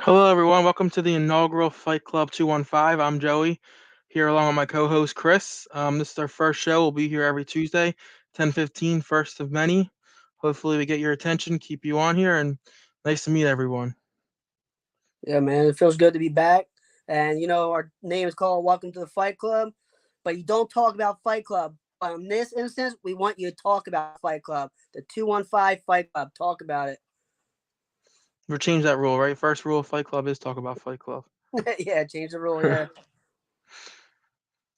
Hello, everyone. Welcome to the inaugural Fight Club 215. I'm Joey, here along with my co-host Chris. This is our first show. We'll be here every Tuesday, 10:15, first of many. Hopefully, we get your attention, keep you on here, and nice to meet everyone. Yeah, man, it feels good to be back. And our name is called Welcome to the Fight Club, but you don't talk about Fight Club. But in this instance, we want you to talk about Fight Club, the 215 Fight Club. Talk about We'll change that rule, right? First rule of Fight Club is talk about Fight Club. it. Yeah, change the rule. Yeah.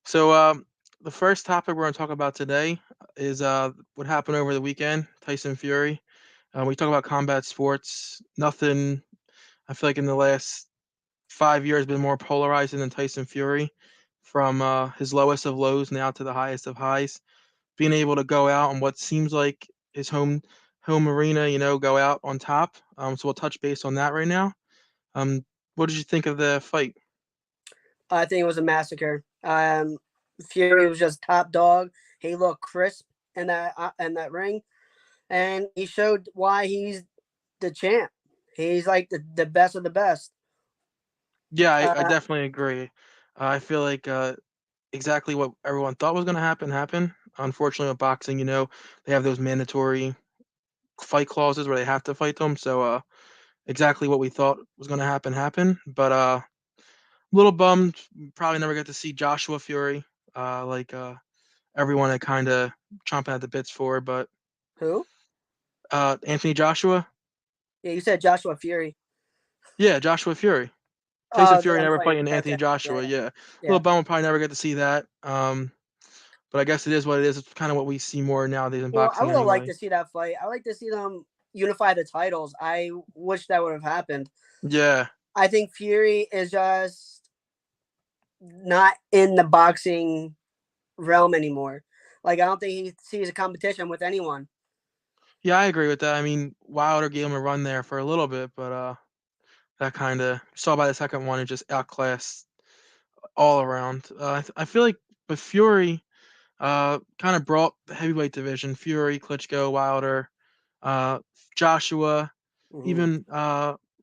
So, the first topic we're going to talk about today is what happened over the weekend. Tyson Fury. We talk about combat sports. Nothing. I feel like in the last 5 years been more polarizing than Tyson Fury, from his lowest of lows now to the highest of highs. Being able to go out on what seems like his home arena, go out on top. So we'll touch base on that right now. What did you think of the fight? I think it was a massacre. Fury was just top dog. He looked crisp in that ring, and he showed why he's the champ. He's like the best of the best. Yeah, I Uh, definitely agree. I feel like exactly what everyone thought was going to happen happened. Unfortunately, with boxing, they have those mandatory fight clauses where they have to fight them. So exactly what we thought was going to happen happened. But little bummed. Probably never get to see Joshua Fury, like everyone had kind of chomping at the bits for. But who? Anthony Joshua, Yeah, you said Joshua Fury. yeah, Joshua Fury. Tyson Oh, Fury them never fighting. fighting Yes, Anthony yes, Joshua. yeah, Yeah, little yeah. bummed. We'll probably never get to see that. But I guess it is what it is. It's kind of what we see more nowadays in I boxing, would have liked anyway. to see that fight. I like to see them unify the titles. I wish that would have happened. Yeah, I think Fury is just not in the boxing realm anymore. Like I don't think he sees a competition with anyone. yeah, I agree with that. I mean, Wilder gave him a run there for a little bit, but that kind of saw by the second one, it just outclassed all around. I feel like with Fury, kind of brought the heavyweight division, Fury, Klitschko, Wilder, uh, Joshua, Hmm. even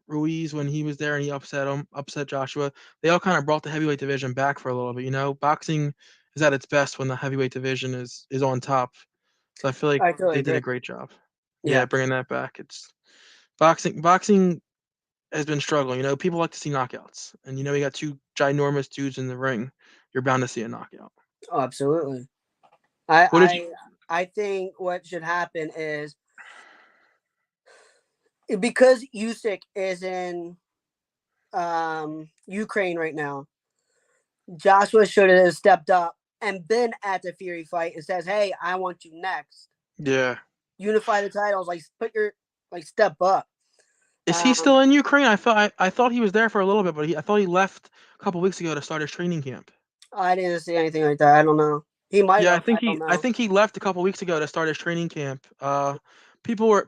Ruiz when he was there and he upset Joshua. They all kind of brought the heavyweight division back for a little bit. Boxing is at its best when the heavyweight division is on top. So I feel like I totally they did agree. a great job. Yeah, Yeah. bringing that back. It's boxing has been struggling. People like to see knockouts, and you got two ginormous dudes in the ring. You're bound to see a knockout. Oh, absolutely. I What did you? I I think what should happen is because Usyk is in Ukraine right now. Joshua should have stepped up and been at the Fury fight and says, "Hey, I want you next. Yeah. Unify the titles. Like put your step up." Is he Um, still in Ukraine? I thought he was there for a little bit, but I thought he left a couple weeks ago to start his training camp. I didn't see anything like that. I don't know. He might Yeah, I have. think I don't he I know. think he left a couple weeks ago to start his training camp. People were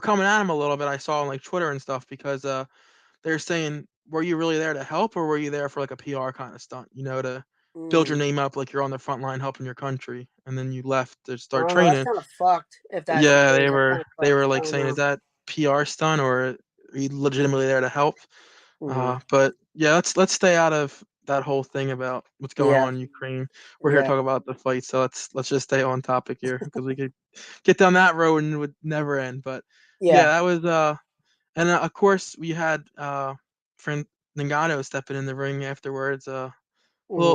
coming at him a little bit. I saw on like Twitter and stuff because they're saying, were you really there to help or were you there for like a PR kind of stunt? To build your Mm, name up like you're on the front line helping your country, and then you left to I start don't know. That's training. kind of fucked. If that's the Yeah, case, they that's kind were of they fucked. were I like don't saying, is know. that PR stunt or are you legitimately there to help? Hmm. But yeah, let's stay out of that whole thing about what's going Yeah. on in Ukraine. We're here to Yeah. talk about the fight, so let's just stay on topic here because we could get down that road and it would never end. But yeah, Yeah. that was and of course we had friend Ngannou stepping in the ring afterwards. Little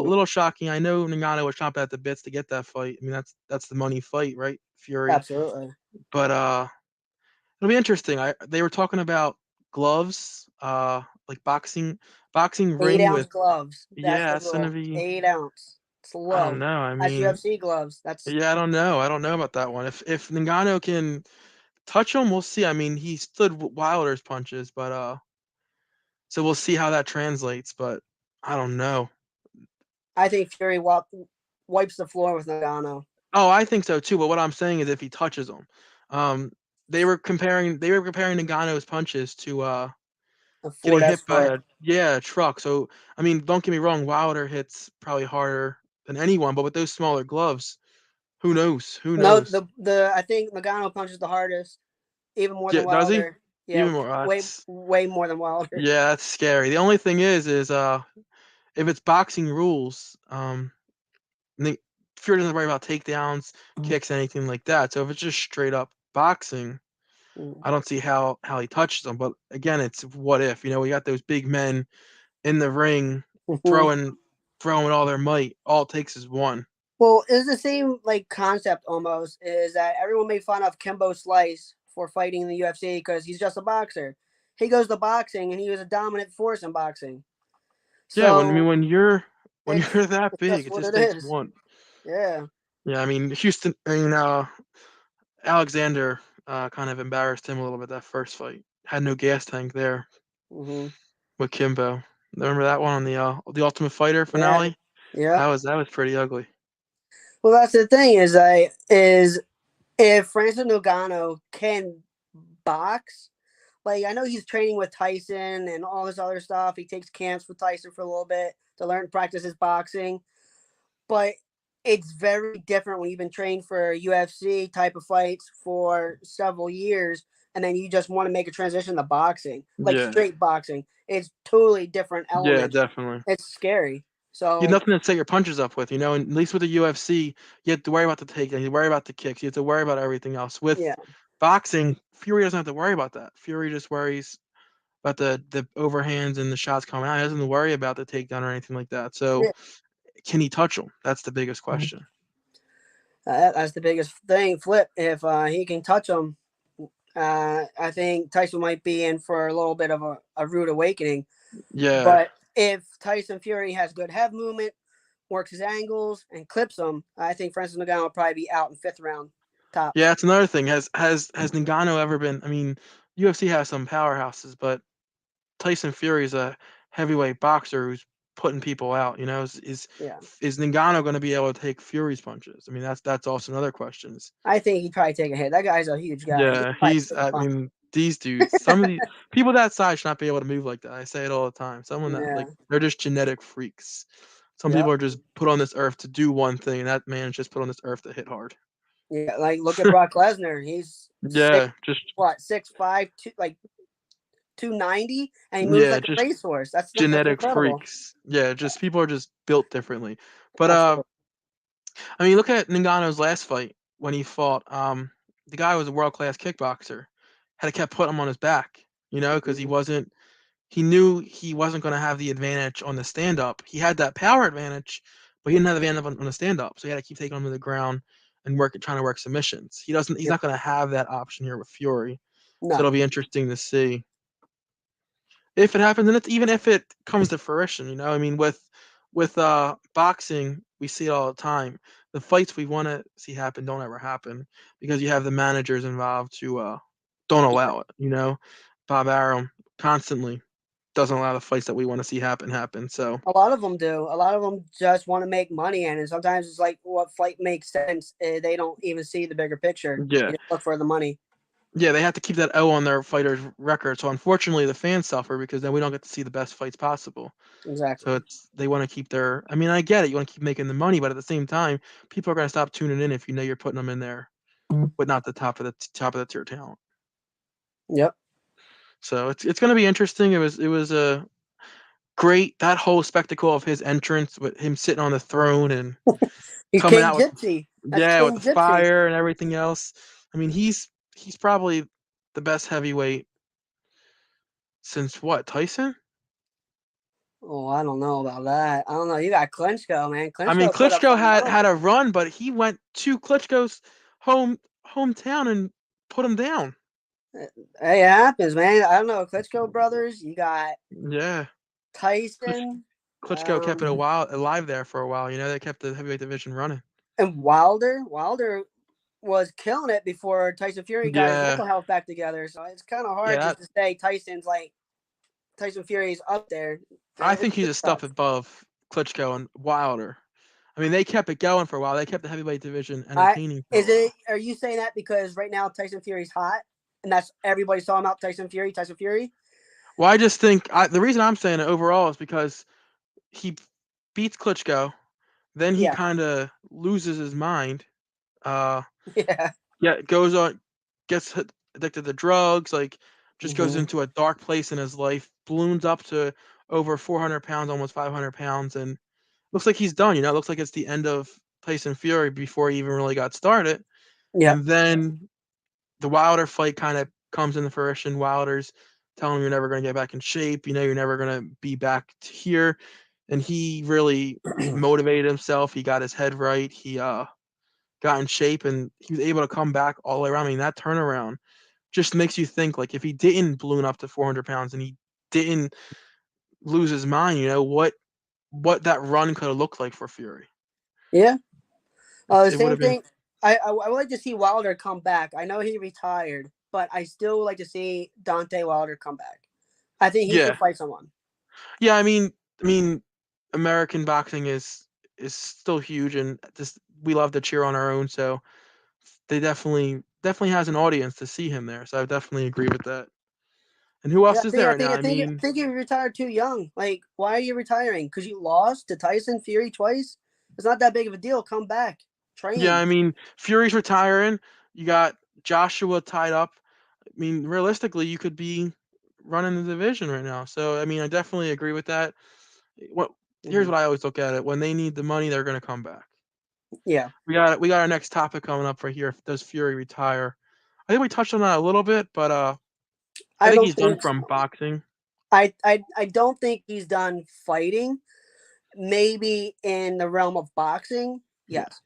Hmm. little shocking. I know Ngannou was chomping at the bits to get that fight. I mean that's the money fight, right? Fury. Absolutely. But it'll be interesting. They were talking about gloves, like boxing 8 ring ounce with, gloves. That's yeah, the that's gonna rule. be, 8 ounce. It's I don't low. know. I That's mean, UFC gloves. That's yeah, I don't know. I don't know about that one. If Ngannou can touch him, we'll see. I mean, he stood Wilder's punches, but so we'll see how that translates. But I don't know. I think Fury wipes the floor with Nagano. Oh, I think so too. But what I'm saying is, if he touches him, um, they were comparing Ngannou's punches to A Ford getting hit by Escort. a truck. So I mean, don't get me wrong, Wilder hits probably harder than anyone, but with those smaller gloves, who knows? Who No, knows? the I think Nagano punches the hardest, even more than Yeah, does he? Wilder. Yeah, Even more. way more than Wilder. Yeah, that's scary. The only thing is if it's boxing rules, Nick Fury doesn't worry about takedowns, kicks, anything like that. So if it's just straight up boxing, Mm. I don't see how he touches them. But again, it's what if, we got those big men in the ring throwing all their might. All it takes is one. Well, it's the same like concept almost. Is that everyone made fun of Kimbo Slice for fighting in the UFC because he's just a boxer. He goes to boxing and he was a dominant force in boxing. Yeah, So when you're it's that it's big, just it what just it takes is. one. Yeah. Yeah, I mean Alexander kind of embarrassed him a little bit that first fight. Had no gas tank there Hmm. with Kimbo. Remember that one on the Ultimate Fighter Yeah. finale? Yeah. That was pretty ugly. Well, that's the thing is if Francis Ngannou can box, like I know he's training with Tyson and all this other stuff. He takes camps with Tyson for a little bit to learn practice his boxing, but it's very different when you've been trained for UFC type of fights for several years and then you just want to make a transition to boxing, like Yeah. straight boxing. It's totally different Yeah, elements. definitely. It's scary. You have So nothing to set your punches up with, and at least with the UFC, you have to worry about the takedown, you worry about the kicks, you have to worry about everything else. With yeah, boxing, Fury doesn't have to worry about that. Fury just worries about the overhands and the shots coming out. He doesn't worry about the takedown or anything like that. So yeah. can he touch him? That's the biggest question. That's the biggest thing. Flip, if he can touch him, I think Tyson might be in for a little bit of a rude awakening. Yeah. But if Tyson Fury has good head movement, works his angles, and clips him, I think Francis Ngannou will probably be out in fifth round tops. Yeah, that's another thing. Has Ngannou ever been? I mean, UFC has some powerhouses, but Tyson Fury is a heavyweight boxer who's putting people out. Yeah, Is Ngannou going to be able to take Fury's punches? I mean, that's also another question. I think he'd probably take a hit. That guy's a huge guy. He'd Yeah, probably he's. take a I punch. mean, these dudes. Some of these people that size should not be able to move like that. I say it all the time. Someone that Yeah, they're just genetic freaks. Some people yep, are just put on this earth to do one thing, and that man is just put on this earth to hit hard. yeah. Like look at Brock Lesnar. He's six, Yeah, just 6'5", like 290, and he moves yeah, like a just racehorse. That's genetic incredible. freaks. Yeah, just people are just built differently. But Absolutely. I mean, look at Ngannou's last fight when he fought. The guy was a world class kickboxer. Had to kept putting him on his back, because Mhm. he knew he wasn't going to have the advantage on the stand up. He had that power advantage, but he didn't have the advantage on the stand up. So he had to keep taking him to the ground and trying to work submissions. He's Yeah. not going to have that option here with Fury. So No. it'll be interesting to see if it happens, and even if it comes to fruition. I mean, with boxing, we see it all the time. The fights we want to see happen don't ever happen because you have the managers involved who don't Yeah. allow it. Bob Arum constantly doesn't allow the fights that we want to see happen. So A lot of them do. A lot of them just want to make money, and sometimes it's like what fight makes sense. They don't even see the bigger picture. yeah, They just look for the money. yeah, they have to keep that O on their fighters' record. So unfortunately, the fans suffer because then we don't get to see the best fights possible. So Exactly. they want to keep their. I mean, I get it. You want to keep making the money, but at the same time, people are going to stop tuning in if you're putting them in there, but not the top of the tier talent. Yep. So it's going to be interesting. It was a great that whole spectacle of his entrance with him sitting on the throne and He's coming King out with Gypsy. That's with King the Gypsy. fire and everything else. I mean, he's probably the best heavyweight since what, Tyson? Oh, I don't know about that. I don't know. You got Klitschko, man. I mean, Klitschko put up Klitschko some had numbers. a run, but he went to Klitschko's hometown and put him down. Hey, it happens, man. I don't know. Klitschko brothers. You got Yeah, Tyson, Klitschko kept it alive there for a while. They kept the heavyweight division running. and Wilder. Wilder was killing it before Tyson Fury got his Yeah, mental health back together. So it's kind of hard yeah. just to say Tyson's like Tyson Fury's up there. I think he's a It's step tough. above Klitschko and Wilder. I mean, they kept it going for a while. They kept the heavyweight division I entertaining for a is it? while. Are you saying that because right now Tyson Fury's hot, and that's everybody's talking about Tyson Fury? Tyson Fury. Well, I just think the reason I'm saying it overall is because he beats Klitschko, then he Yeah, kind of loses his mind. Uh, yeah, yeah, goes on, gets addicted to drugs, like just goes Hmm. into a dark place in his life, balloons up to over 400 pounds, almost 500 pounds, and looks like he's done. It looks like it's the end of Tyson Fury before he even really got started. Yep. And then the Wilder fight kind of comes into fruition. Wilder's telling him you're never going to get back in shape. You're never going to be back to here. And he really motivated himself. He got his head right. He got in shape, and he was able to come back all the way around. I mean, that turnaround just makes you think, like, if he didn't balloon up to 400 pounds and he didn't lose his mind, what that run could have looked like for Fury. Yeah. The It would same have been, thing. I would like to see Wilder come back. I know he retired, but I still would like to see Dante Wilder come back. I think he should yeah, fight someone. yeah. I mean, American boxing is still huge, and just we love to cheer on our own. So they definitely has an audience to see him there. So I definitely agree with that. And who Yeah, else is there right now? I I mean, think you retired too young. Like, why are you retiring? Because you lost to Tyson Fury twice. It's not that big of a deal. Come back, yeah, train. I mean, Fury's retiring. You got Joshua tied up. I mean, realistically, you could be running the division right now. So I mean, I definitely agree with that. What Here's Hmm. what I always look at it: when they need the money, they're going to come back. Yeah, We got our next topic coming up right here. Does Fury retire? I think we touched on that a little bit, but I I think don't he's done think from so. boxing. I don't think he's done fighting. Maybe in the realm of boxing, Yeah, yes.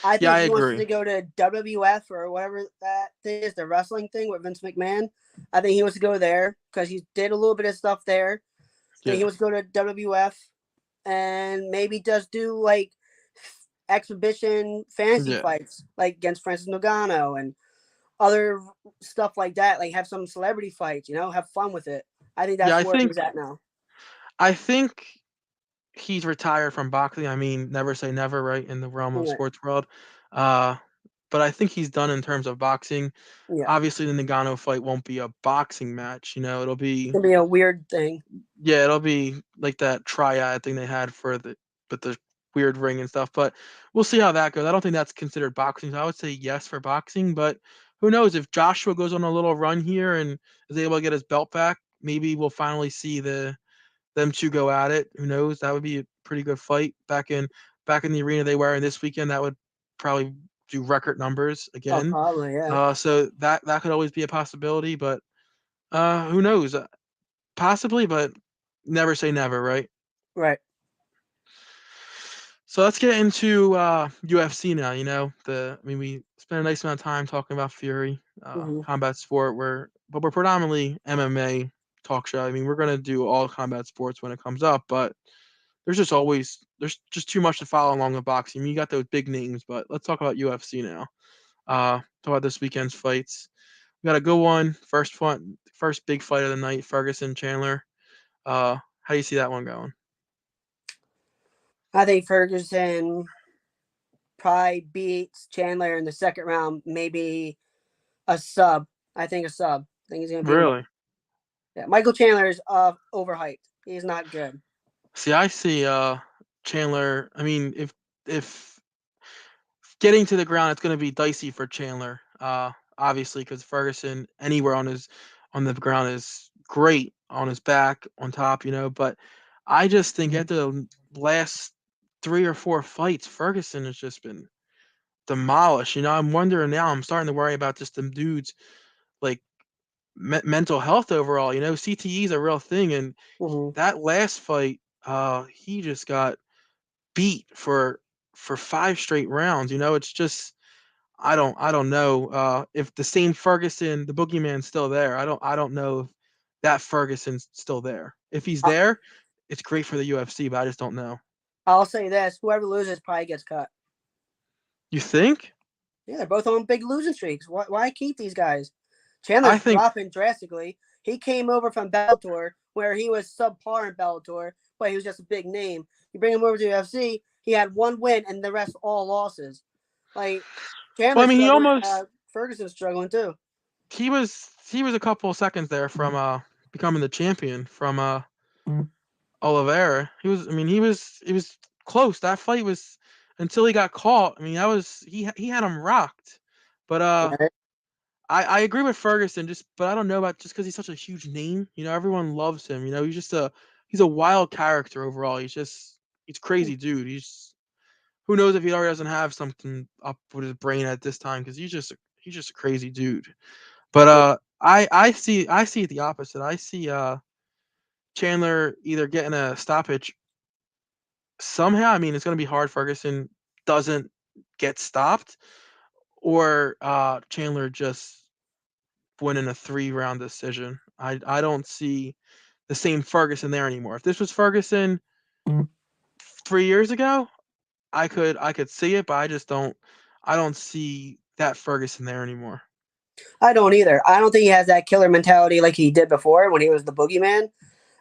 I yeah, think I he wants agree. to go to WWF or whatever that thing is, the wrestling thing with Vince McMahon. I think he wants to go there because he did a little bit of stuff there. Then he Yeah, wants to go to WWF and maybe just do like exhibition fantasy yeah, fights, like against Francis Ngannou and other stuff like that. Like have some celebrity fights, have fun with it. I think yeah. that's where he's at now. I think he's retired from boxing. I mean, never say never, right? In the realm of Yeah, sports world, uh, but I think he's done in terms of boxing. yeah. Obviously, the Nagano fight won't be a boxing match. It'll It's be, gonna be a weird thing. yeah, it'll be like that triad thing they had for the with the weird ring and stuff. But we'll see how that goes. I don't think that's considered boxing. So I would say yes for boxing, but who knows if Joshua goes on a little run here and is able to get his belt back, maybe we'll finally see them two go at it. Who knows? That would be a pretty good fight back in the arena they were in this weekend. That would probably do record numbers Oh, again. probably, yeah. So that could always be a possibility, but who knows? Possibly, but never say never, right? Right. So let's get into UFC now. We spent a nice amount of time talking about Fury, Hmm. combat sport. But we're predominantly MMA talk show. I mean, we're gonna do all combat sports when it comes up, but there's just too much to follow along with boxing. I mean, you got those big names, but let's talk about UFC now. Talk about this weekend's fights. We got a good one. First big fight of the night, Ferguson Chandler. How do you see that one going? I think Ferguson probably beats Chandler in the second round, maybe a sub. I think a sub. I think he's gonna beat him. Really? Yeah, Michael Chandler is overhyped. He's not good. See, I see Chandler. I mean, if getting to the ground, it's going to be dicey for Chandler. Obviously, because Ferguson anywhere on the ground is great on his back, on top. But I just think after the last 3 or 4 fights, Ferguson has just been demolished. I'm wondering now. I'm starting to worry about just them dudes like mental health overall. CTE is a real thing, and Hmm. that last fight, he just got beat for 5 straight rounds. It's just I don't know if the same Ferguson, the boogeyman's still there. I don't know if that Ferguson's still there. If he's I, there, it's great for the UFC, but I just don't know. I'll say this: whoever loses probably gets cut. You think? Yeah, they're both on big losing streaks. Why keep these guys? I Chandler's think dropping drastically. He came over from Bellator, where he was subpar in Bellator, but he was just a big name. You bring him over to UFC, he had one win and the rest all losses. Like well, I Chandler's mean, struggling, Ferguson's struggling too. he was a couple of seconds there from becoming the champion from Oliveira. He was close. That fight was until he got caught. I mean, that was he had him rocked. But Right? I agree with Ferguson, but I don't know about just because he's such a huge name. Everyone loves him. He's a wild character overall. He's crazy dude. Who knows if he already doesn't have something up with his brain at this time because he's just a crazy dude. But Yeah, I see it the opposite. I see Chandler either getting a stoppage somehow. I mean, it's going to be hard. Ferguson doesn't get stopped, or Chandler just winning a 3-round decision. I don't see the same Ferguson there anymore. If this was Ferguson 3 years ago, I could see it, but I don't see that Ferguson there anymore. I don't either. I don't think he has that killer mentality like he did before when he was the boogeyman.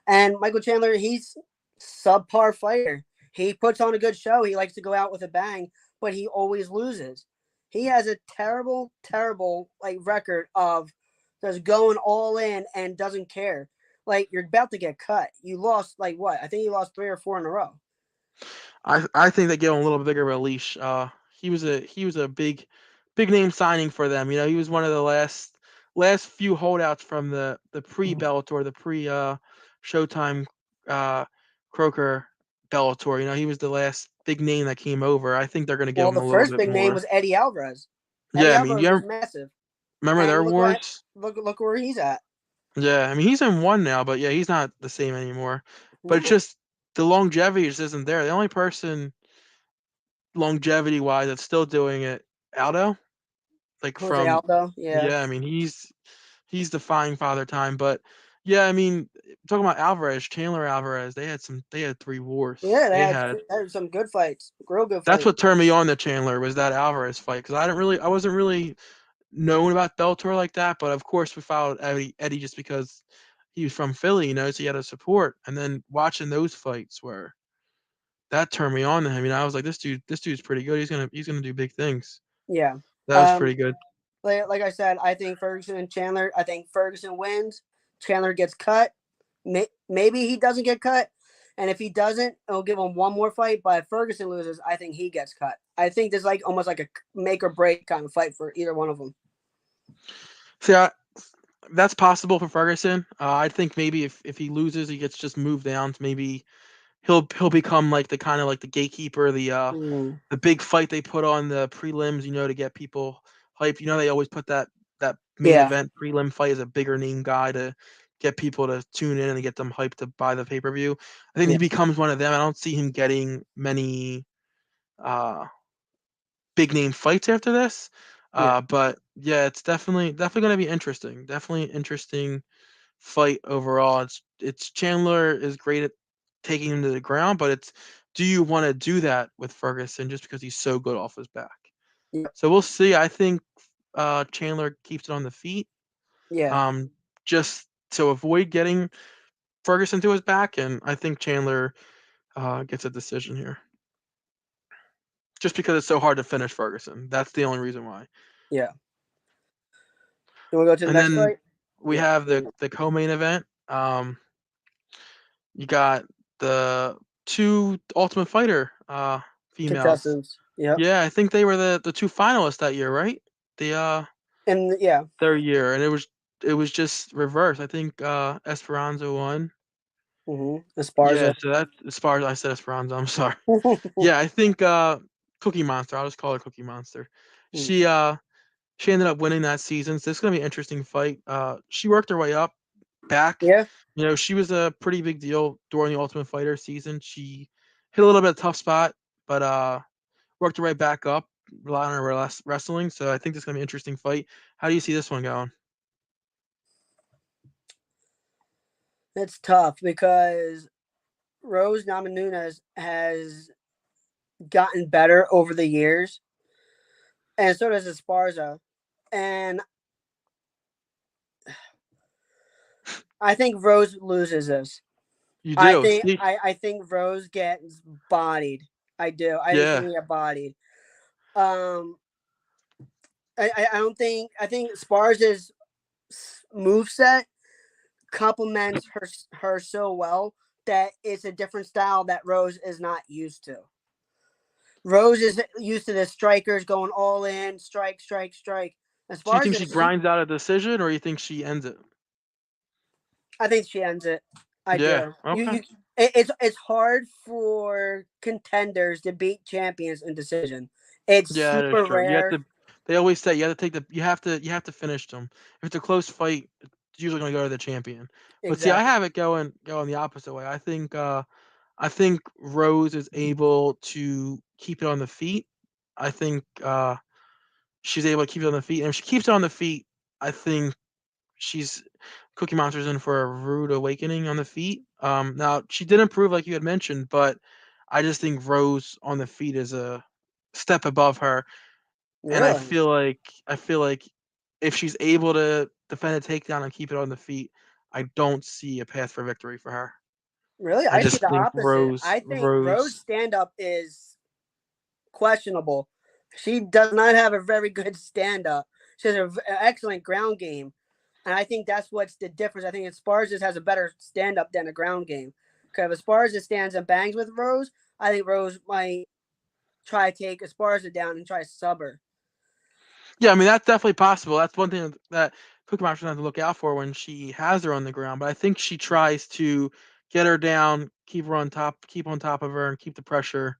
And Michael Chandler, he's subpar fighter. He puts on a good show. He likes to go out with a bang, but he always loses. He has a terrible, terrible record of just going all in and doesn't care. Like you're about to get cut. You lost what? I think you lost 3 or 4 in a row. I think they give him a little bigger of a leash. He was a big name signing for them. He was one of the last few holdouts from the pre Bellator, the pre Showtime uh, Croker Bellator. He was the last big name that came over. I think they're going to give Well, him the a little first bit big name more. was Eddie Alvarez. Yeah, Eddie I mean, Alvarez you was massive, remember and their look wars? look where he's at. Yeah, I mean he's in one now, but yeah, he's not the same anymore. But it's No, just the longevity just isn't there. The only person longevity wise that's still doing it, Aldo, like Jose from Aldo, yeah, yeah, I mean he's defying father time. But yeah, I mean talking about Alvarez, Chandler Alvarez, they had 3 wars. yeah. They had They had some good fights, real good That's fights. what turned me on to Chandler was that Alvarez fight because I wasn't really known about Bellator like that, but of course we followed Eddie just because he was from Philly, so he had a support. And then watching those fights where that turned me on to him. I was like, this dude's pretty good. He's gonna do big things. Yeah. That was Um, pretty good. like I said, I think Ferguson and Chandler. I think Ferguson wins. Chandler gets cut. Maybe he doesn't get cut, and if he doesn't, I'll give him one more fight. But if Ferguson loses, I think he gets cut. I think there's almost like a make or break kind of fight for either one of them. See, that's possible for Ferguson. I think maybe if he loses, he gets just moved down to maybe he'll become like the kind of like the gatekeeper, Mm. the big fight they put on the prelims, to get people hyped. They always put that main Yeah, event prelim fight as a bigger name guy to get people to tune in and get them hyped to buy the pay per view. I think yeah, he becomes one of them. I don't see him getting many uh, big name fights after this. yeah, But yeah, it's definitely going to be interesting. Definitely interesting fight overall. It's Chandler is great at taking him to the ground, but it's do you want to do that with Ferguson just because he's so good off his back? yeah, So we'll see. I think Chandler keeps it on the feet, yeah. um, just to avoid getting Ferguson to his back, and I think Chandler gets a decision here, just because it's so hard to finish Ferguson. That's the only reason why. Yeah. You want to go to the And next then fight? we Yeah. have the co-main event. You got the two Ultimate Fighter females. Contestants. Yep. Yeah, I think they were the two finalists that year, right? The And yeah. their year, and it was just reversed. I think Esperanza won. Yeah, Esparza. so that's as far as I said Esperanza. I'm sorry. Yeah, I think Cookie Monster. I'll just call her Cookie Monster. She ended up winning that season, so it's gonna be an interesting fight. She worked her way up back. Yeah. She was a pretty big deal during the Ultimate Fighter season. She hit a little bit of tough spot, but worked her way back up, relying on her wrestling. So I think this is gonna be an interesting fight. How do you see this one going? It's tough because Rose Namajunas has gotten better over the years, and so does Esparza. And I think Rose loses this. You I do. think See? I, I think Rose gets bodied. I do. I think she's Yeah. gonna get bodied. Um, I don't think I think Sparza's move set complements her so well that it's a different style that Rose is not used to. Rose is used to the strikers going all in, strike, strike, strike. As Do you far think as she she, grinds out a decision, or you think she ends it? I think she ends it. I Yeah. do. Okay. It's hard for contenders to beat champions in decision. It's Yeah, that is super true. You have rare. to. They always say you have to take the. You have to finish them. If it's a close fight, it's usually going to go to the champion. But see, I Exactly. have it going the opposite way. I think Rose is able to keep it on the feet. I think she's able to keep it on the feet, and if she keeps it on the feet, I think she's Cookie Monster's in for a rude awakening on the feet. Now she did improve, like you had mentioned, but I just think Rose on the feet is a step above her, and Really, I feel like if she's able to defend a takedown and keep it on the feet, I don't see a path for victory for her. really, I I see just the think opposite. I think Rose Rose. stand up is questionable. She does not have a very good stand up. She has an excellent ground game. And I think that's what's the difference. I think Esparza has a better stand up than a ground game. Because if Esparza stands and bangs with Rose, I think Rose might try to take Esparza down and try to sub her. Yeah, I mean that's definitely possible. That's one thing that Cookie Monster has to look out for when she has her on the ground. But I think she tries to get her down, keep her on top, keep on top of her, and keep the pressure,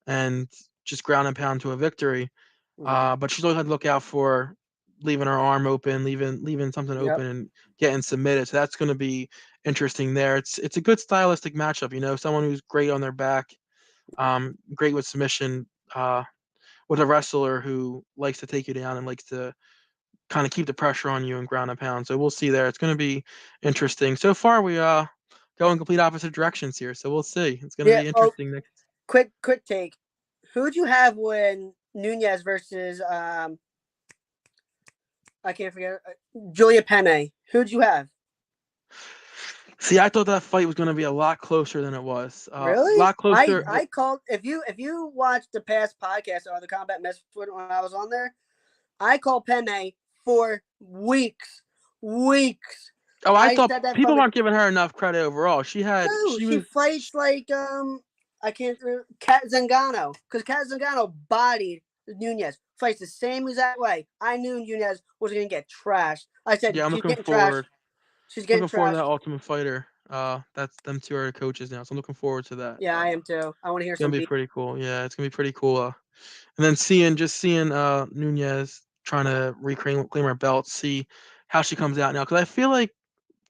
and just ground and pound to a victory. Mm-hmm. But she's always had to look out for leaving her arm open, leaving something Yep. open, and getting submitted. So that's going to be interesting there. It's a good stylistic matchup. Someone who's great on their back, great with submission. With a wrestler who likes to take you down and likes to kind of keep the pressure on you and ground and pound. So we'll see there. It's going to be interesting. So far, we go in complete opposite directions here. So we'll see. It's going to Yeah. be Oh, interesting next. quick take. Who'd you have when Nunez versus I can't forget Julia Penne? Who'd you have? See, I thought that fight was going to be a lot closer than it was. A Really? lot closer. I called if you watched the past podcast or the Combat Mess when I was on there, I called Penne for weeks. Weeks. Oh, I I thought said that from people the aren't giving her enough credit overall. no, She she was. fights like I can't remember Cat Zingano because Cat Zingano bodied Nunez. Fights the same exact way. I knew Nunez was gonna get trashed. I said Yeah, I'm she's looking getting trashed. forward. She's getting Looking forward to that trashed. Ultimate Fighter. That's them two are the coaches now, so I'm looking forward to that. Yeah, I am too. I want to hear It's gonna some be beat. pretty cool. Yeah, it's gonna be pretty cool. And then seeing Nunez trying to reclaim claim her belt, see how she comes out now. Because I feel like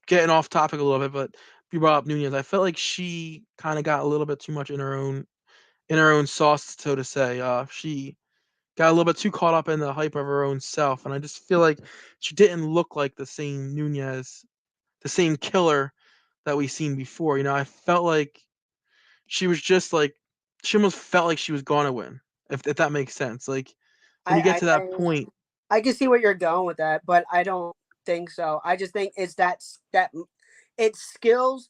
getting off topic a little bit, but you brought up Nunez. I felt like she kind of got a little bit too much in her own sauce, so to say. She got a little bit too caught up in the hype of her own self, and I just feel like she didn't look like the same Nunez, the same killer that we seen before. I felt like she was just like she almost felt like she was gonna win, if that makes sense. Like when I you get I to that I, point, I can see where you're going with that, but I don't think so. I just think it's that it's skills.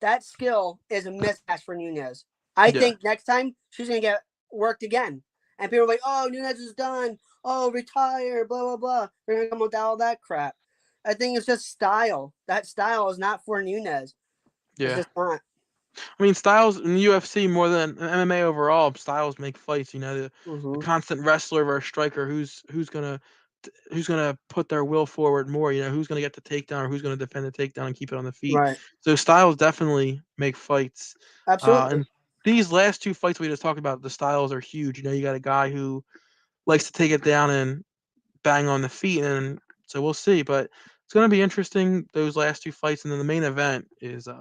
That skill is a mismatch for Nunez. I yeah, think next time she's gonna get worked again, and people are like, "Oh, Nunez is done. Oh, retire. Blah blah blah." They're gonna come with all that crap. I think it's just style. That style is not for Nunez. It's yeah. just not. I mean, styles in the UFC more than MMA overall. Styles make fights. The Mm-hmm. constant wrestler versus striker. Who's gonna put their will forward more? Who's gonna get the takedown or who's gonna defend the takedown and keep it on the feet. Right. So styles definitely make fights. Absolutely. And these last two fights we just talked about, the styles are huge. You got a guy who likes to take it down and bang on the feet, and so we'll see. But it's gonna be interesting those last two fights, and then the main event is I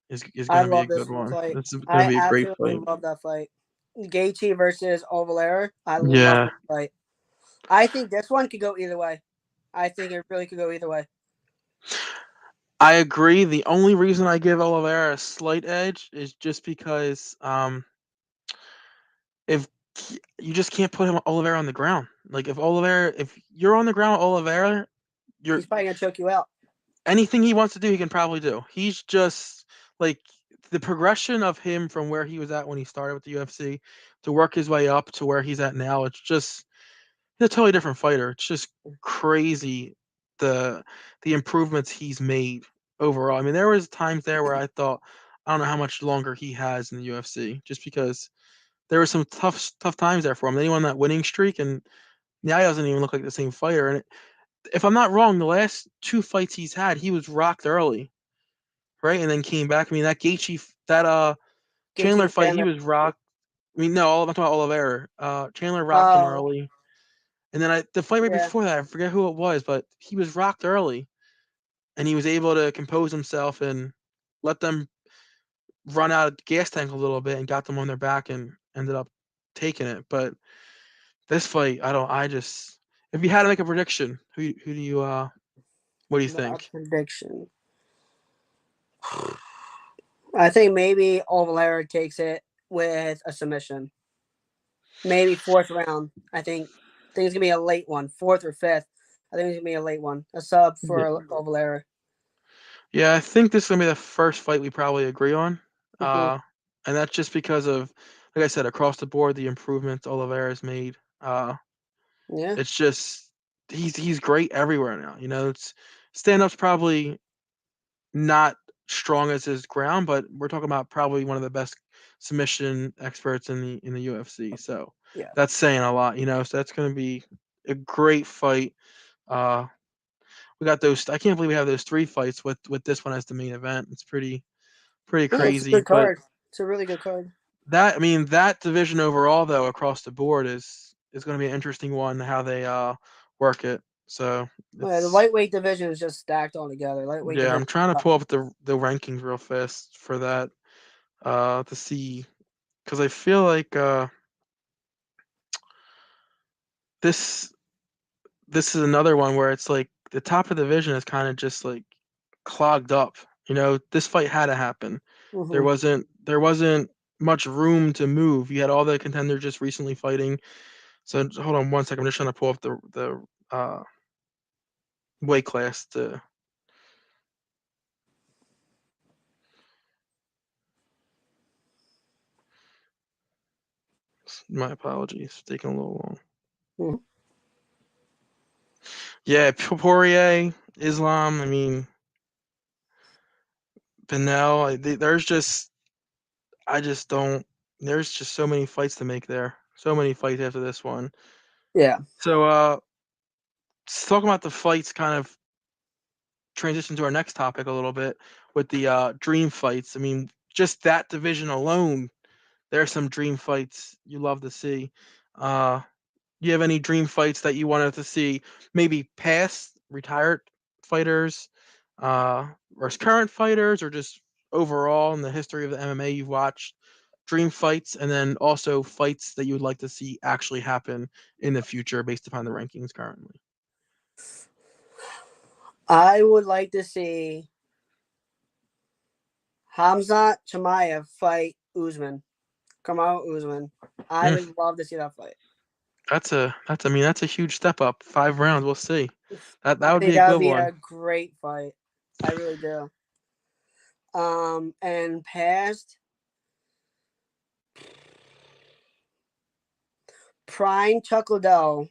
gonna be a love good this one. fight. This is gonna I be a great absolutely fight. love that fight. Gaethje versus Oliveira. I love Yeah, that fight. I think this one could go either way. I think it really could go either way. I agree. The only reason I give Oliveira a slight edge is just because if you just can't put him Oliveira on the ground. Like if you're on the ground with Oliveira, you're He's probably gonna choke you out. anything he wants to do, he can probably do. He's just like the progression of him from where he was at when he started with the UFC to work his way up to where he's at now. It's just he's a totally different fighter. It's just crazy the the improvements he's made overall. I mean, there was times there where I thought I don't know how much longer he has in the UFC, just because there were some tough times there for him. Then he won that winning streak, and Now he doesn't even look like the same fighter. And if I'm not wrong, the last 2 fights he's had, he was rocked early, right? And then came back. I mean, that Chandler Gaethje fight, he Chandler. was rocked. I mean, no, I'm talking about Oliveira. Chandler rocked him Oh, early. And then the fight right yeah. before that, I forget who it was, but he was rocked early. And he was able to compose himself and let them run out of gas tank a little bit and got them on their back and ended up taking it. But this fight, I just if you had to make a prediction, who do you what do you My think? prediction. I think maybe Oliveira takes it with a submission. Maybe fourth round. I think it's gonna be a late one, fourth or fifth. I think it's gonna be a late one. A sub Yeah. for Oliveira. Yeah, I think this is gonna be the first fight we probably agree on. Hmm. And that's just because of, like I said, across the board the improvements Oliveira's made. Yeah. It's just he's great everywhere now. It's stand up's probably not strong as his ground, but we're talking about probably one of the best submission experts in the UFC. So Yeah. that's saying a lot. So that's going to be a great fight. Uh, we got those. I can't believe we have those 3 fights with this one as the main event. It's pretty Yeah, it's a crazy. good But card. It's a really good card. that division overall though across the board is going to be an interesting one how they work it. So Yeah, the it's lightweight division is just stacked all together. Lightweight yeah. division. I'm trying to pull up the rankings real fast for that to see because I feel like this this is another one where it's like the top of the division is kind of just like clogged up. This fight had to happen. There Hmm. wasn't much room to move. You had all the contenders just recently fighting. So hold on one second. I'm just trying to pull up the weight class to. My apologies, it's taking a little long. Hmm. Yeah, Poirier, Islam. I mean, Benel. There's just I just don't. There's just so many fights to make there. So many fights after this one. Yeah. So, talking about the fights, kind of transition to our next topic a little bit with the dream fights. I mean, just that division alone, there are some dream fights you love to see. Uh, you have any dream fights that you wanted to see? Maybe past retired fighters, versus current fighters, or just overall in the history of the MMA you've watched? Dream fights, and then also fights that you would like to see actually happen in the future based upon the rankings currently. I would like to see Hamzat Chimaev fight Usman. Kamal Usman. I Mm, would love to see that fight. that's a huge step up. 5 rounds, we'll see. That I would think be a that would good be one. a great fight. I really do. And past Prime Chuck Liddell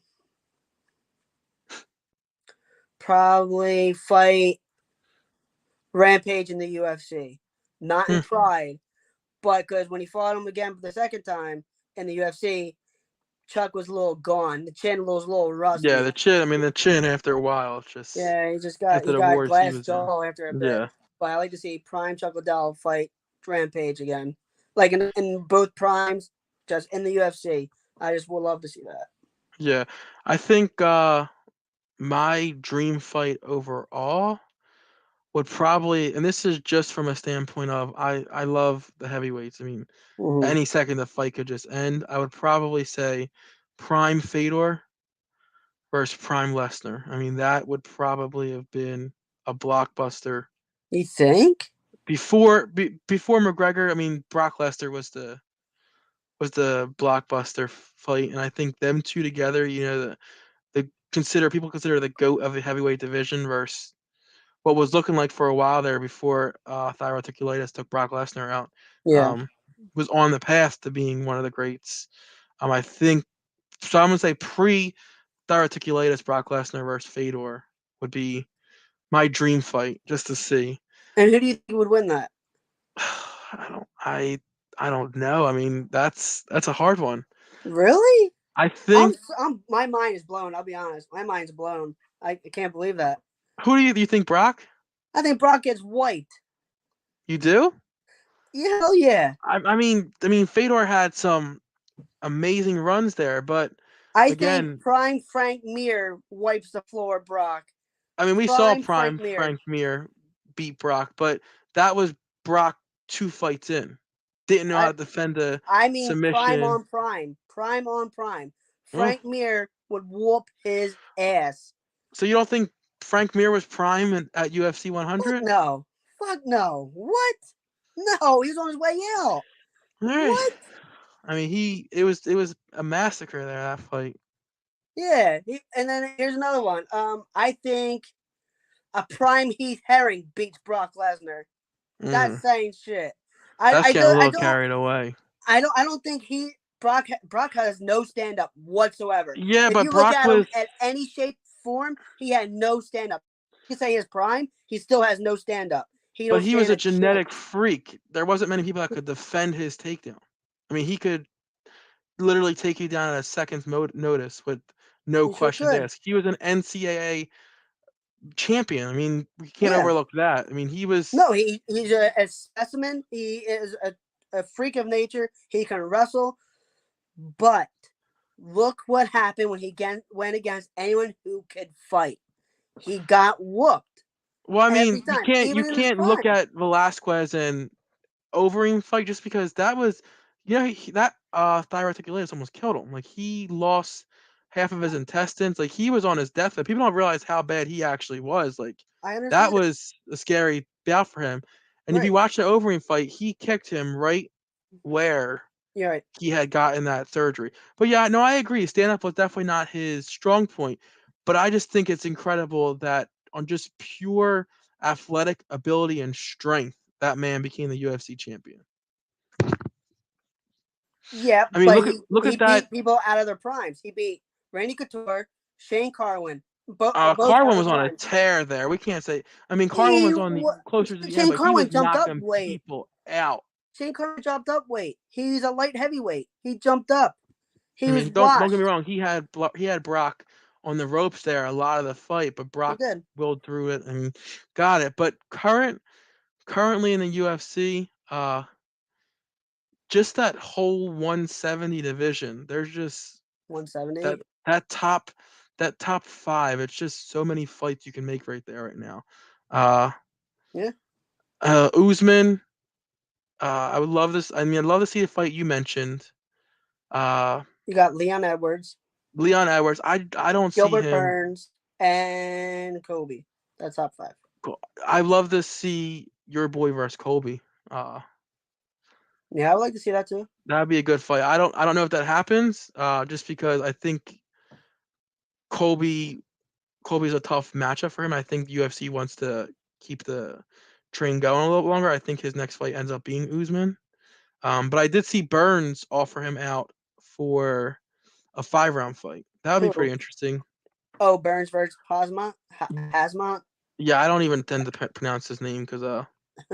probably fight Rampage in the UFC. Not in Mm, Pride, but because when he fought him again for the second time in the UFC, Chuck was a little gone. The chin was a little yeah, rusty. the chin. I mean, the chin after a while, it's just Yeah, he after the got wars he glass was in. jaw after a bit. Yeah, But I like to see Prime Chuck Liddell fight Rampage again, like in both primes, just in the UFC. I just would love to see that. yeah. I think my dream fight overall would probably, and this is just from a standpoint of I love the heavyweights. I mean, Hmm. any second the fight could just end. I would probably say Prime Fedor versus Prime Lesnar. I mean, that would probably have been a blockbuster. You think? Before McGregor. I mean, Brock Lesnar was the blockbuster fight, and I think them two together, the people consider the goat of the heavyweight division versus what was looking like for a while there before thyroid took Brock Lesnar out, Yeah. um, was on the path to being one of the greats. I think so. I'm gonna say pre thyroid Brock Lesnar versus Fedor would be my dream fight just to see. And who do you think would win that? I don't know. I mean, that's a hard one. Really? I think My mind is blown. I'll be honest. My mind's blown. I can't believe that. who do you think Brock? I think Brock gets wiped. You do? Yeah, hell yeah. I mean, Fedor had some amazing runs there, but I think again, prime Frank Mir wipes the floor, Brock. I mean, we saw Prime Frank prime Mir. Frank Mir beat Brock, but that was Brock 2 fights in. Didn't know how I to defend a I mean prime submission. on prime. Prime on prime. Well, Frank Mir would whoop his ass. so you don't think Frank Mir was prime at UFC Fuck 100? no. Fuck no. What? No, he was on his way out. All right. What? I mean, it was a massacre there, that fight. Yeah. And then here's another one. I think a prime Heath Herring beats Brock Lesnar. That's Mm, saying shit. that's getting a little carried away. I don't think Brock has no stand up whatsoever. Yeah, If but you look Brock at him was at any shape form, he had no stand up. You can say his prime, he still has no stand up. He but don't he was stand a a chance. genetic freak. There wasn't many people that could defend his takedown. I mean, he could literally take you down at a second's notice with no He sure questions could. asked. He was an NCAA champion. I mean, we can't Yeah. overlook that. I mean, he was. No, he's a specimen. He is a freak of nature. He can wrestle, but look what happened when he went against anyone who could fight. He got whooped Well, I every mean, you time, can't you even in his can't look prime. at Velasquez and Overeem fight just because that was, that diverticulitis almost killed him. Like he lost half of his intestines. Like he was on his deathbed. People don't realize how bad he actually was. Like I that understand. was a scary bout for him. And if you Right. watch the Overeem fight, he kicked him right where You're right. he had gotten that surgery. But yeah, no, I agree. Stand up was definitely not his strong point. But I just think it's incredible that on just pure athletic ability and strength, that man became the UFC champion. Yeah, I mean, but look he at that. beat people out of their primes. He beat Randy Couture, Shane Carwin, both out of Carwin their was on a primes. tear there. We can't say. I mean, Carwin He was on the closer to the end, Shane but he was Carwin jumped up knocking weight. people out. Shane Carwin jumped up weight. He's a light heavyweight. He jumped up. I He was mean, don't get me washed. wrong. He had Brock on the ropes there a lot of the fight, but He Brock did. willed through it and got it. But currently in the UFC, just that whole 170 division, there's just 170. that that top that top five. It's just so many fights you can make right there right now. Uh, Yeah. Usman. I would love this. I mean, I'd love to see the fight you mentioned. Uh, You got Leon Edwards, Leon Edwards. I don't see Gilbert him. Burns, and Kobe. That's top 5. I love to see your boy versus Colby. Uh, Yeah, I would like to see that too. that'd be a good fight. I don't know if that happens. Just because I think Colby Colby's a tough matchup for him. I think UFC wants to keep the train going a little longer. I think his next fight ends up being Usman. But I did see Burns offer him out for a 5-round fight. That would be pretty Who? interesting. Oh, Burns versus Hasmont. Yeah, I don't even tend to pronounce his name because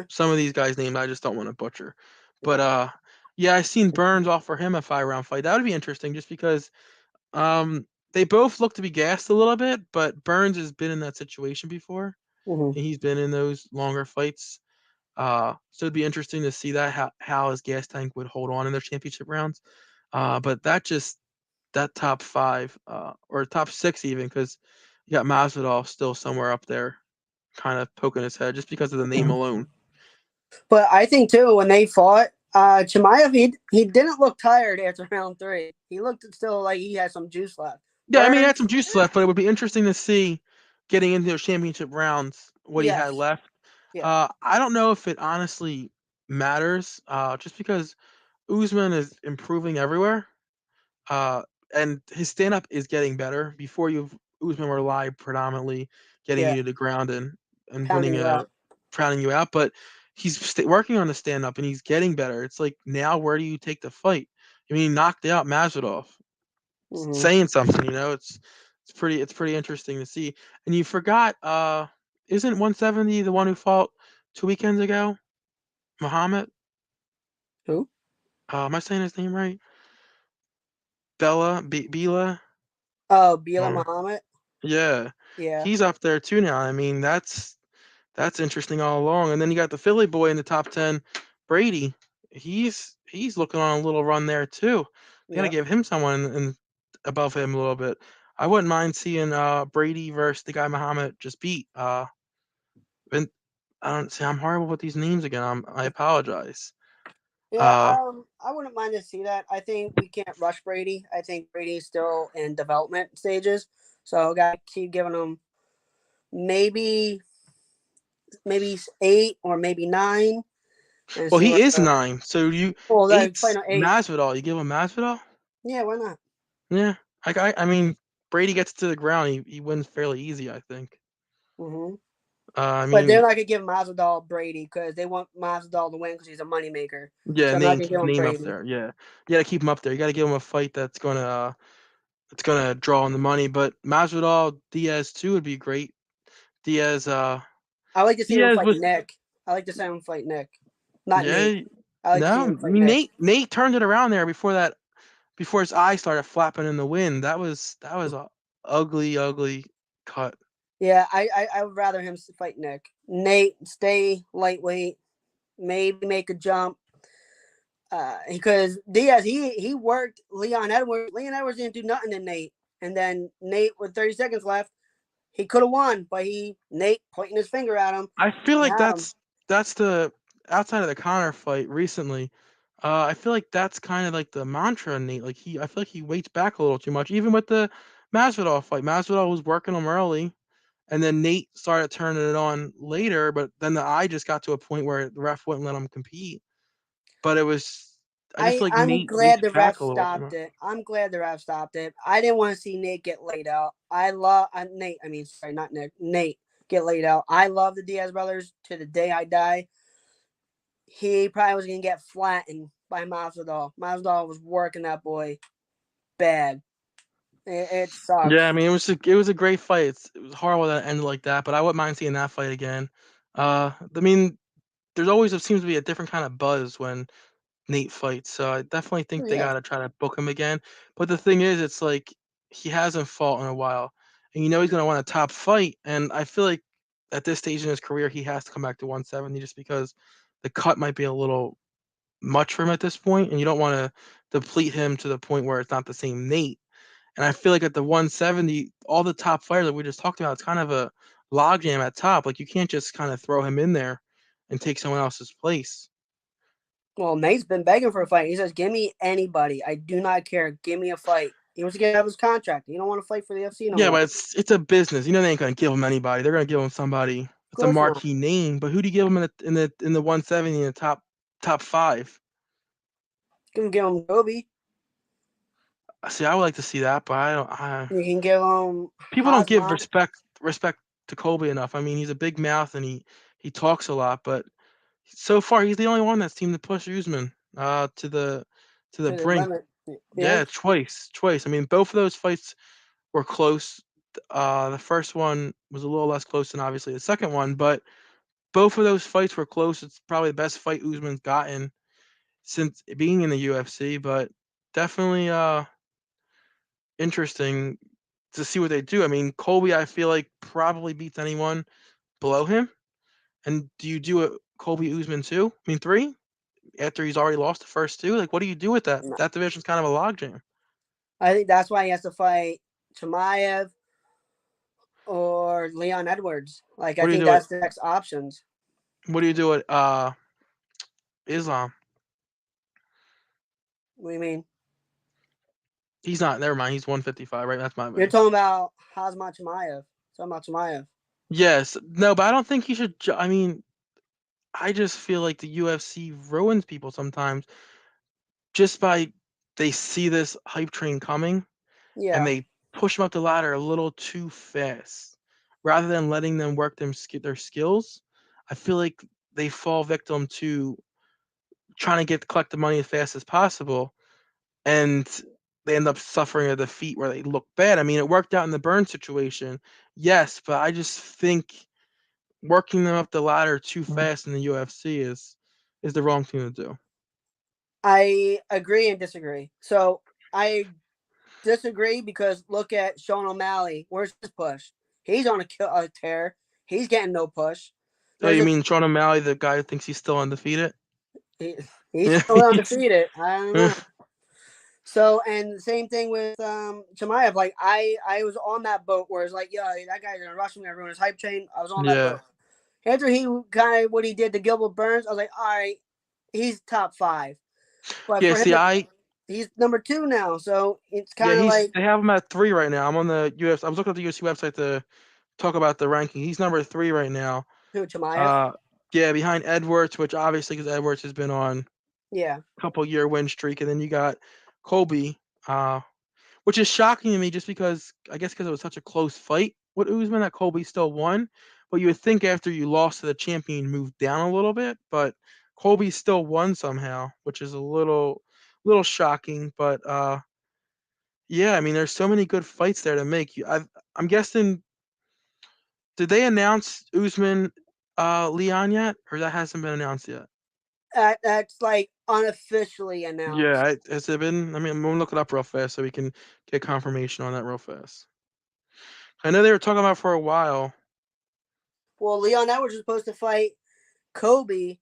some of these guys' names I just don't want to butcher. But yeah, I seen Burns offer him a 5-round fight. That would be interesting, just because they both look to be gassed a little bit, but Burns has been in that situation before, Mm-hmm. and he's been in those longer fights. So it'd be interesting to see that how his gas tank would hold on in their championship rounds. But that top 5, or top 6 even, because you got Masvidal still somewhere up there, kind of poking his head just because of the name alone. But I think too when they fought, Chimaev he didn't look tired after round 3. He looked still like he had some juice left. Yeah, I mean, he had Burns, some juice left, but it would be interesting to see getting into those championship rounds what he had yes, left. yeah, I don't know if it honestly matters, just because Usman is improving everywhere, uh, and his stand up is getting better. Before Usman relied predominantly getting yeah, you to the ground and pounding winning you out. crowning you out, but he's working on the stand up and he's getting better. It's like, now where do you take the fight? I mean, he knocked out Masvidal, Mm-hmm. saying something. It's pretty interesting to see. And you forgot, isn't 170 the one who fought 2 weekends ago? Muhammad? Who? Am I saying his name right? Bela. Oh, Bilal Or Muhammad. yeah, Yeah, he's up there too now. I mean, that's interesting all along. And then you got the Philly boy in the top 10, Brady. He's looking on a little run there too. They got to yeah. give him someone above him a little bit. I wouldn't mind seeing Brady versus the guy Muhammad just beat. And I don't see. I'm horrible with these names again. I apologize. Yeah, Uh, I wouldn't mind to see that. I think we can't rush Brady. I think Brady's still in development stages, so got to keep giving him maybe 8 or maybe 9, and well, see he what is the. 9. So Oh, that eight's fight on 8. Masvidal. You give him Masvidal? Yeah, why not? Yeah. I mean, Brady gets to the ground. He wins fairly easy. I think. Hmm. I But they're mean, not gonna give Masvidal Brady because they want Masvidal to win because he's a moneymaker. yeah, So I'm not gonna keep give his him name up Brady. there. Yeah, you got to keep him up there. You got to give him a fight that's gonna draw in the money. But Masvidal Diaz too would be great. Diaz, I like to see him Diaz fight was Nick. I like to see him fight Nick, not Nate. yeah. I like to see No, I him fight mean Nick. Nate turned it around there before his eyes started flapping in the wind. That was a ugly cut. Yeah, I would rather him fight Nick. Nate stay lightweight, maybe make a jump. Because Diaz he worked Leon Edwards. Leon Edwards didn't do nothing to Nate, and then Nate with 30 seconds left, he could have won, but Nate pointing his finger at him, I feel like had him. that's the outside of the Connor fight recently. I feel like that's kind of like the mantra in Nate. I feel like he waits back a little too much. Even with the Masvidal fight, Masvidal was working him early, and then Nate started turning it on later. But then the eye just got to a point where the ref wouldn't let him compete. But I just feel like I'm Nate glad waits the back ref a little too stopped much. it. I'm glad the ref stopped it. I didn't want to see Nate get laid out. I love Nate. I mean, sorry, not Nick. Nate get laid out. I love the Diaz brothers to the day I die. He probably was gonna get flattened by Masvidal. Masvidal was working that boy bad. It Yeah, I sucks. mean it was a great fight. It was horrible that it ended like that, but I wouldn't mind seeing that fight again. I mean, there's always seems to be a different kind of buzz when Nate fights, so I definitely think they Yeah. gotta try to book him again. But the thing is, it's like he hasn't fought in a while, and he's gonna want a top fight. And I feel like at this stage in his career, he has to come back to 170 just because the cut might be a little much for him at this point, and you don't want to deplete him to the point where it's not the same Nate. And I feel like at the 170, all the top fighters that we just talked about, it's kind of a logjam at top. Like you can't just kind of throw him in there and take someone else's place. Well, Nate's been begging for a fight. He says, "Give me anybody. I do not care. Give me a fight." He wants to get out of his contract. He don't want to fight for the UFC no Yeah, more. but it's a business. They ain't gonna give him anybody. They're gonna give him somebody Of that's a course not. marquee name. But who do you give him in the 170 in the top five? You can give him Kobe. See, I would like to see that, but I don't. You can give him People don't give Hazmat. respect to Kobe enough. I mean, he's a big mouth and he talks a lot, but so far he's the only one that's seemed to push Usman to the To the brink. limit. Yeah. Yeah, twice. I mean, both of those fights were close. The first one was a little less close than obviously the second one, but both of those fights were close. It's probably the best fight Usman's gotten since being in the UFC, but definitely interesting to see what they do. I mean, Colby, I feel like probably beats anyone below him. And do you do a Colby Usman too? I mean, three after he's already lost the first two. Like, what do you do with that? No. That division's kind of a logjam. I think that's why he has to fight Chimaev or Leon Edwards. Like, I What do you think do with that's the next options. what do you do with Islam? What do you mean? He's not. Never mind. He's 155, right? That's my You're bad. talking about Hazmat Chimaev. Talking about Chimaev. Yes. No, but I don't think he should. I mean, I just feel like the UFC ruins people sometimes just by they see this hype train coming and Yeah. they push them up the ladder a little too fast rather than letting them work their skills. I feel like they fall victim to trying to collect the money as fast as possible, and they end up suffering a defeat where they look bad. I mean, it worked out in the Burn situation, yes, but I just think working them up the ladder too fast in the UFC is the wrong thing to do. I agree and disagree. So I disagree because look at Sean O'Malley. Where's his push? He's on a tear. He's getting no push. Oh, There's you a mean Sean O'Malley, the guy who thinks he's still undefeated? he, he's Yeah, still undefeated. I don't know. So and same thing with Chimaev. Like I was on that boat where it's like, yeah, that guy's gonna rush me, everyone is hype train. I was on that yeah, boat. After he kind of what he did to Gilbert Burns, I was like, all right, he's top 5. But yeah. for him, See, he's number 2 now. So it's yeah, kind of like they have him at 3 right now. I'm on the UFC. I was looking at the UFC website to talk about the ranking. He's number 3 right now. who Chimaev. Uh, yeah, behind Edwards, which obviously because Edwards has been on Yeah. a couple year win streak, and then you got Colby, which is shocking to me just because I guess because it was such a close fight with Usman that Colby still won. But you would think after you lost to the champion, you moved down a little bit, but Colby still won somehow, which is a little shocking. But yeah, I mean, there's so many good fights there to make. I'm guessing. Did they announce Usman Leon yet, or that hasn't been announced yet? That's like unofficially announced. Yeah, has it been? I mean, I'm gonna look it up real fast so we can get confirmation on that real fast. I know they were talking about for a while. Well, Leon Edwards was supposed to fight Kobe,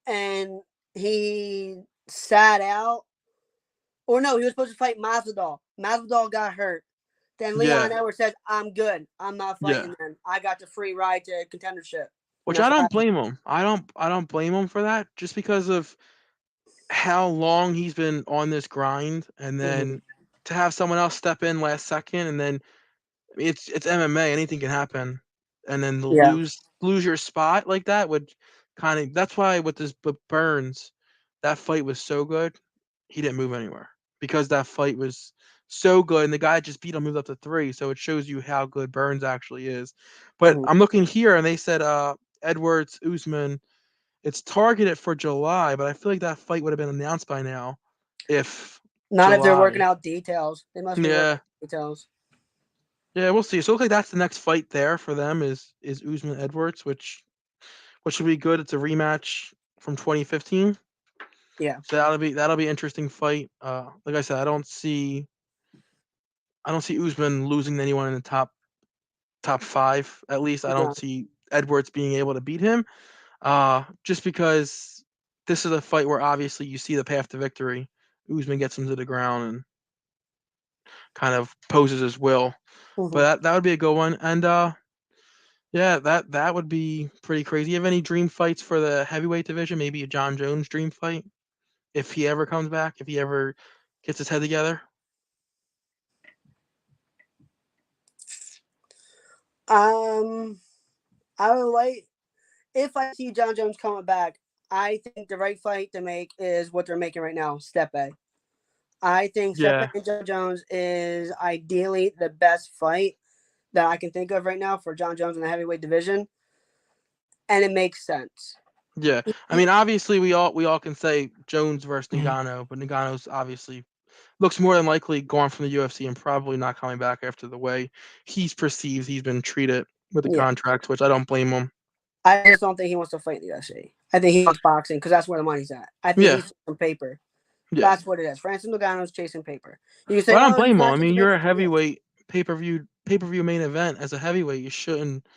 and he sat out. Or no, he was supposed to fight Masvidal. Masvidal got hurt. Then Leon Yeah, Edwards says, "I'm good. I'm not yeah. fighting. Then I got the free ride to contendership." And Which that's I what don't happened. blame him. I don't blame him for that, just because of how long he's been on this grind, and Mm-hmm. then to have someone else step in last second, and then it's MMA, anything can happen, and then to Yeah. lose your spot like that would kind of. That's why with this Burns, that fight was so good. He didn't move anywhere because that fight was so good, and the guy just beat him, moved up to 3. So it shows you how good Burns actually is. But Mm-hmm. I'm looking here, and they said Edwards Usman. It's targeted for July, but I feel like that fight would have been announced by now if Not if they're working July. out details. They must be working Yeah. out details. Yeah, we'll see. So it looks like that's the next fight there for them is Usman Edwards, which should be good. It's a rematch from 2015. Yeah. So that'll be an interesting fight. Like I said, I don't see Usman losing to anyone in the top 5 at least. I don't No. see Edwards being able to beat him. Just because this is a fight where obviously you see the path to victory. Usman gets him to the ground and kind of poses his will. But Mm-hmm. that would be a good one. And yeah, that would be pretty crazy. You have any dream fights for the heavyweight division? Maybe a John Jones dream fight if he ever comes back, if he ever gets his head together. Um, I would like if I see John Jones coming back. I think the right fight to make is what they're making right now, Stipe. I think Stipe Yeah, and John Jones is ideally the best fight that I can think of right now for John Jones in the heavyweight division, and it makes sense. yeah. I mean, obviously we all can say Jones versus Ngannou, but Ngannou's obviously looks more than likely gone from the UFC and probably not coming back after the way he's perceived he's been treated with the Yeah, contracts, which I don't blame him. I just don't think he wants to fight in the UFC. I think he wants boxing because that's where the money's at. I think Yeah, he's on paper. yeah. That's what it is. Francis Ngannou's chasing paper. You can say, But I don't "Oh, he's blame him. not I mean, chasing you're paper." a He is. heavyweight pay-per-view main event. As a heavyweight, you shouldn't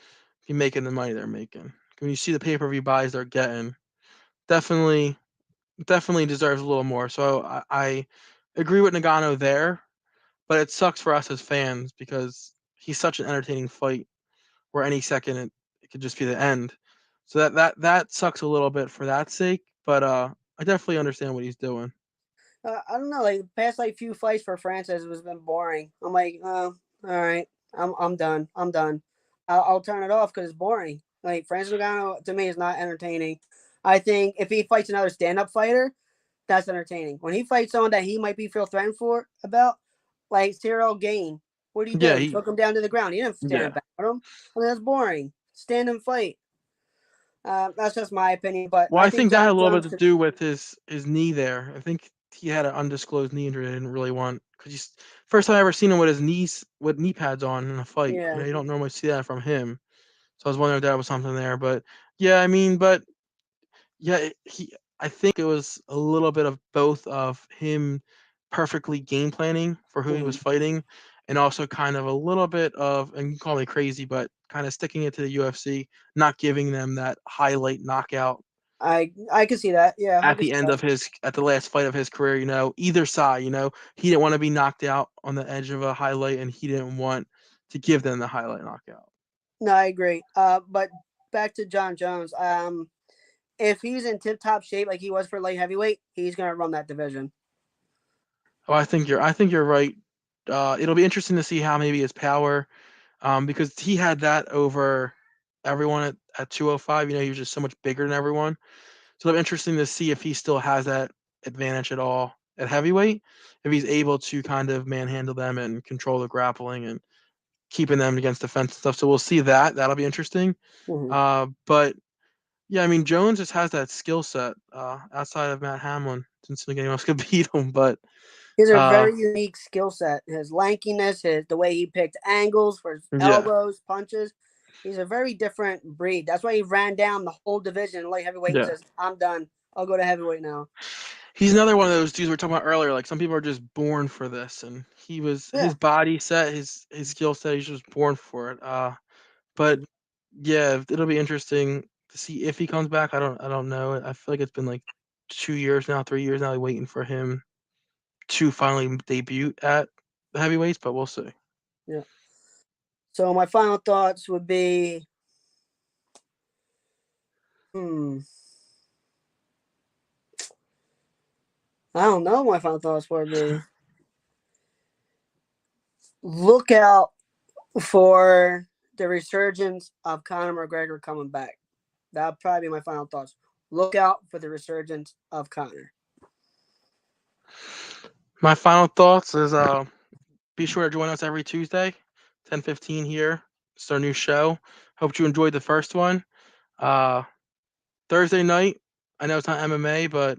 be making the money they're making. When you see the pay-per-view buys they're getting, definitely definitely deserves a little more. So I agree with Nagano there, but it sucks for us as fans because he's such an entertaining fight where any second it could just be the end. So that sucks a little bit for that sake, but I definitely understand what he's doing. I don't know. Like the past like few fights for Francis has been boring. I'm like, oh, all right, I'm done. I'm done. I'll turn it off because it's boring. Like Francis Ngannou to me is not entertaining. I think if he fights another stand up fighter, that's entertaining. When he fights someone that he might be feel threatened for about, like Cyril Gain, what did he Yeah, do? He took him down to the ground. He didn't stand yeah. back at him. I mean, that's boring. Stand and fight. That's just my opinion, but Well, I I think think that had John a little bit Jones to could. do with his knee there. I think he had an undisclosed knee injury. I didn't really want because he's first time I ever seen him with his knees with knee pads on in a fight. Yeah. You don't normally see that from him. So I was wondering if that was something there. But yeah, I mean, but yeah, he. I think it was a little bit of both of him perfectly game planning for who he was Mhm. fighting, and also kind of a little bit of, and you can call me crazy, but kind of sticking it to the UFC, not giving them that highlight knockout I can see that. Yeah, I at can the see end that. of at the last fight of his career. Either side. He didn't want to be knocked out on the edge of a highlight, and he didn't want to give them the highlight knockout. No, I agree. But back to John Jones. If he's in tip top shape like he was for light heavyweight, he's gonna run that division. Oh, I think you're right. It'll be interesting to see how maybe his power, because he had that over everyone at 205. He was just so much bigger than everyone. So it'll be interesting to see if he still has that advantage at all at heavyweight, if he's able to kind of manhandle them and control the grappling and keeping them against defense and stuff. So we'll see that. That'll be interesting. Mm-hmm. But yeah, I mean, Jones just has that skill set outside of Matt Hamlin. Since anyone else could beat him, but He has a uh, very unique skill set. His lankiness, the way he picked angles for his yeah, elbows, punches. He's a very different breed. That's why he ran down the whole division in light heavyweight and yeah. says, "I'm done. I'll go to heavyweight now." He's another one of those dudes we were talking about earlier. Like some people are just born for this, and he was Yeah. his body set, his skill set. He's just born for it. But yeah, it'll be interesting to see if he comes back. I don't know. I feel like it's been like 2 years now, 3 years now, waiting for him to finally debut at the heavyweights. But we'll see. Yeah. So my final thoughts would be, hmm, I don't know. My final thoughts would be, look out for the resurgence of Conor McGregor coming back. That'll probably be my final thoughts. Look out for the resurgence of Conor. My final thoughts is be sure to join us every Tuesday, 10:15 here. It's our new show. Hope you enjoyed the first one. Uh, Thursday night. I know it's not MMA, but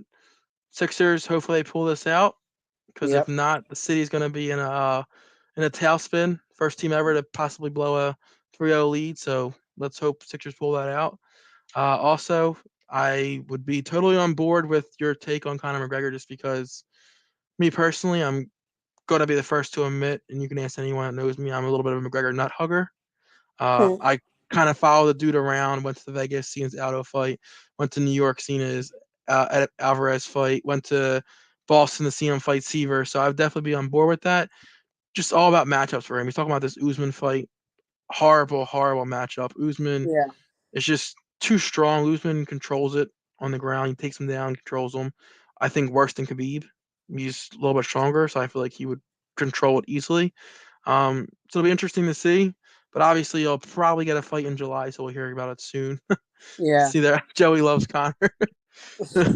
Sixers. Hopefully they pull this out. Because if Yep. not, the city's going to be in a tailspin. First team ever to possibly blow a 3-0 lead. So let's hope Sixers pull that out. Also, I would be totally on board with your take on Conor McGregor, just because me personally, I'm going to be the first to admit, and you can ask anyone that knows me, I'm a little bit of a McGregor nut hugger. I kind of follow the dude around. Went to Vegas, seen his Aldo fight. Went to New York, seen his Alvarez fight. Went to Boston to see him fight Seaver. So I'd definitely be on board with that. Just all about matchups for him. He's talking about this Usman fight. Horrible, horrible matchup. Usman Yeah. is just too strong. Usman controls it on the ground. He takes him down, controls him. I think worse than Khabib. He's a little bit stronger, so I feel like he would control it easily. So it'll be interesting to see. But obviously, you'll probably get a fight in July, so we'll hear about it soon. Yeah. See there, Joey loves Conor. But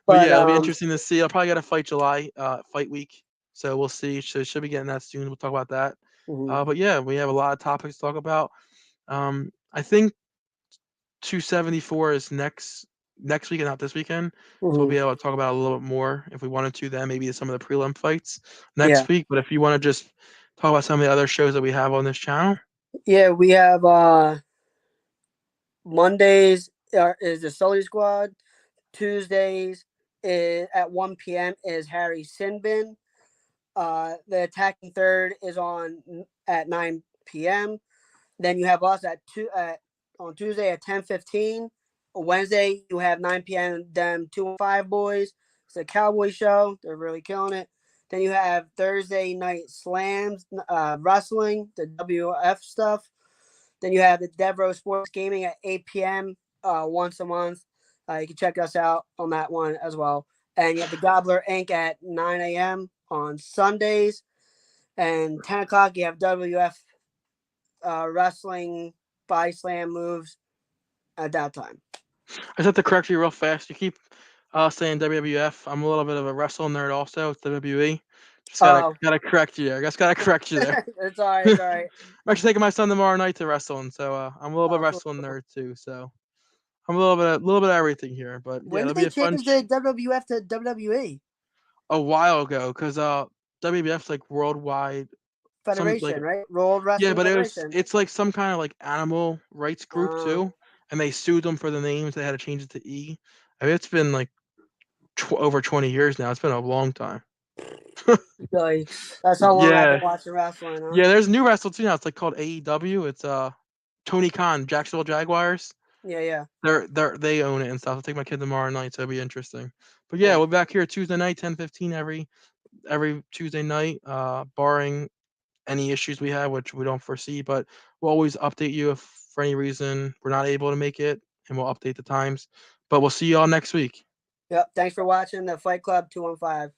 But yeah, it'll be interesting to see. I'll probably get a fight July, fight week. So we'll see. So should be getting that soon. We'll talk about that. mhm, But yeah, we have a lot of topics to talk about. I think 274 is next week and not this weekend. So we'll mhm. be able to talk about it a little bit more if we wanted to. Then maybe some of the prelim fights Yeah. next week. But if you want to just talk about some of the other shows that we have on this channel, Yeah, we have Mondays is the Sully Squad. Tuesdays is at 1 p.m. is Harry Sinbin. The Attacking Third is on at 9 p.m. Then you have us on Tuesday at 10:15. Wednesday you have 9 p.m. Them 215 boys. It's a Cowboy show. They're really killing it. Then you have Thursday night slams, wrestling, the WF stuff. Then you have the Devro Sports Gaming at 8 p.m. Once a month. You can check us out on that one as well. And you have the Gobbler Inc. at 9 a.m. on Sundays. And 10 o'clock, you have WF wrestling body slam moves at that time. I just have to correct you real fast. You keep saying WWF. I'm a little bit of a wrestling nerd also. It's WWE. Just Oh, gotta correct you there. I guess gotta correct you there. it's all right. It's all right. I'm actually taking my son tomorrow night to wrestling, so I'm a little bit of Oh, a cool. wrestling nerd too. So I'm a little bit of everything here. But yeah, When it'll did be they a fun change the WWF to WWE a while ago because WWF's like worldwide. Some like Federation, right? World Yeah, Wrestling but Federation. it's like some kind of like animal rights group Uh, too, and they sued them for the names. They had to change it to E. I mean, it's been like over 20 years now. It's been a long time. Yikes. That's how long I've Yeah. been watching wrestling, huh? Yeah, there's new wrestling too now. It's like called AEW. It's Tony Khan, Jacksonville Jaguars. Yeah, yeah. They own it and stuff. I'll take my kid tomorrow night, so it'll be interesting. But yeah, Cool. we're back here Tuesday night, 10:15 every Tuesday night, barring any issues we have, which we don't foresee. But we'll always update you if for any reason we're not able to make it, and we'll update the times. But we'll see you all next week. Yep. Thanks for watching the Fight Club 215.